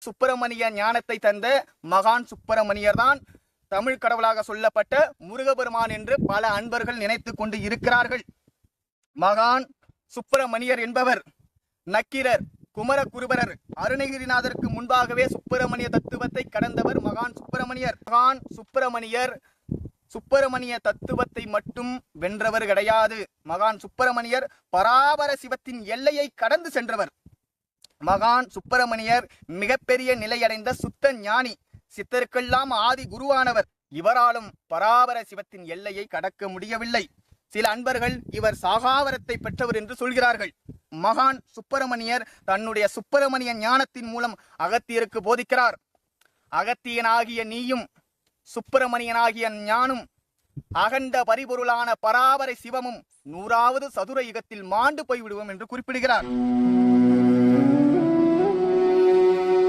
சுப்பிரமணிய ஞானத்தை தந்த மகான் சுப்பிரமணியர் தான் தமிழ் கடவுளாக சொல்லப்பட்ட முருகபெருமான் என்று பல அன்பர்கள் நினைத்து கொண்டு இருக்கிறார்கள். மகான் சுப்பிரமணியர் என்பவர் நக்கீரர், குமரகுருபரர், அருணகிரிநாதருக்கு முன்பாகவே சுப்பிரமணிய தத்துவத்தை கடந்தவர் மகான் சுப்பிரமணியர். மகான் சுப்பிரமணியர் சுப்பிரமணிய தத்துவத்தை மட்டும் வென்றவர் கிடையாது. மகான் சுப்பிரமணியர் பராபர சிவத்தின் எல்லையை கடந்து சென்றவர். மகான் சுப்பிரமணியர் மிகப்பெரிய நிலையடைந்த சுத்த ஞானி, சித்தருக்கெல்லாம் ஆதி குருவானவர். இவராலும் பராபர சிவத்தின் எல்லையை கடக்க முடியவில்லை. சில அன்பர்கள் இவர் சாகாவரத்தை பெற்றவர் என்று சொல்கிறார்கள். மகான் சுப்பிரமணியர் தன்னுடைய சுப்பிரமணிய ஞானத்தின் மூலம் அகத்தியருக்கு போதிக்கிறார். அகத்தியனாகிய நீயும் சுப்பிரமணியனாகிய ஞானும் அகண்ட பரிபொருளான பராபரை சிவமும் 100வது சதுர யுகத்தில் மாண்டு போய்விடுவோம் என்று குறிப்பிடுகிறார்.